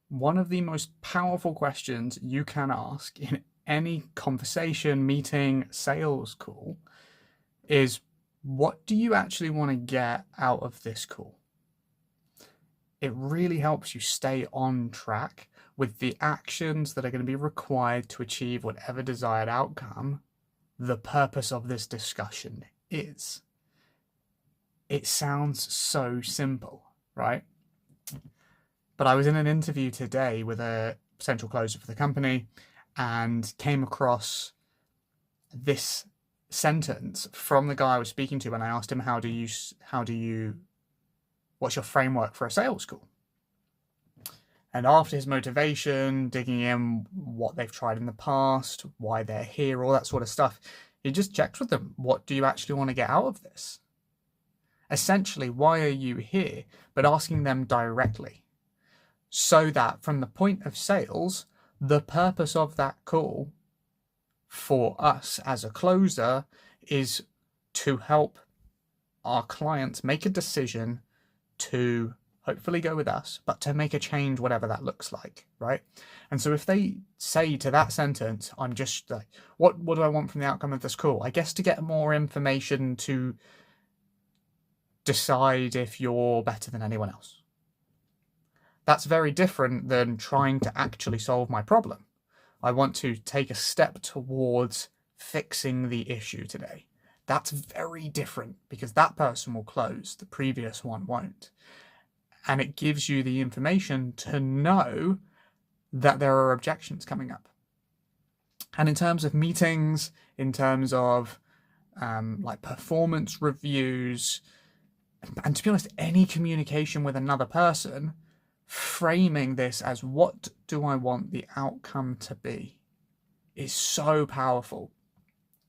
one of the most powerful questions you can ask in any conversation, meeting, sales call is, what do you actually want to get out of this call? It really helps you stay on track with the actions that are going to be required to achieve whatever desired outcome the purpose of this discussion is. It sounds so simple, right? But I was in an interview today with a potential closer for the company and came across this sentence from the guy I was speaking to when I asked him, what's your framework for a sales call? And after his motivation, digging in what they've tried in the past, why they're here, all that sort of stuff, he just checked with them, what do you actually want to get out of this? Essentially, why are you here? But asking them directly. So that from the point of sales, the purpose of that call for us as a closer is to help our clients make a decision to hopefully go with us, but to make a change, whatever that looks like, right? And so if they say to that sentence, I'm just like, what do I want from the outcome of this call? I guess to get more information to decide if you're better than anyone else. That's very different than trying to actually solve my problem. I want to take a step towards fixing the issue today. That's very different because that person will close, the previous one won't. And it gives you the information to know that there are objections coming up. And in terms of meetings, in terms of like performance reviews, and to be honest, any communication with another person, framing this as what do I want the outcome to be is so powerful.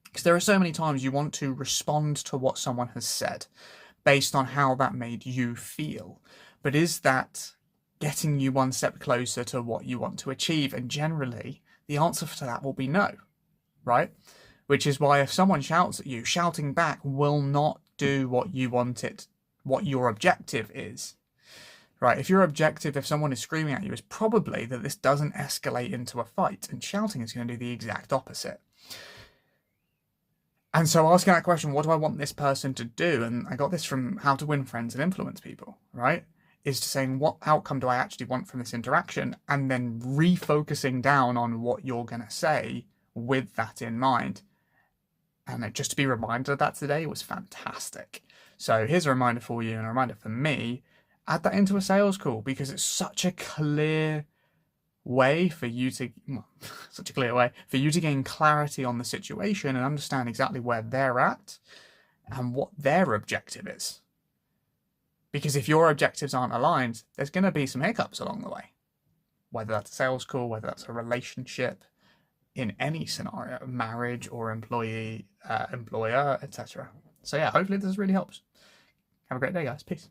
Because there are so many times you want to respond to what someone has said based on how that made you feel. But is that getting you one step closer to what you want to achieve? And generally, the answer to that will be no, right? Which is why if someone shouts at you, shouting back will not do what you want it, what your objective is. Right, if your objective, if someone is screaming at you, is probably that this doesn't escalate into a fight, and shouting is going to do the exact opposite. And so asking that question, what do I want this person to do? And I got this from How to Win Friends and Influence People, right? Is to saying, what outcome do I actually want from this interaction? And then refocusing down on what you're going to say with that in mind. And just to be reminded of that today was fantastic. So here's a reminder for you and a reminder for me. Add that into a sales call because it's such a clear way for you to, gain clarity on the situation and understand exactly where they're at and what their objective is. Because if your objectives aren't aligned, there's going to be some hiccups along the way. Whether that's a sales call, whether that's a relationship, in any scenario, marriage or employee, employer, etc. So yeah, hopefully this really helps. Have a great day, guys. Peace.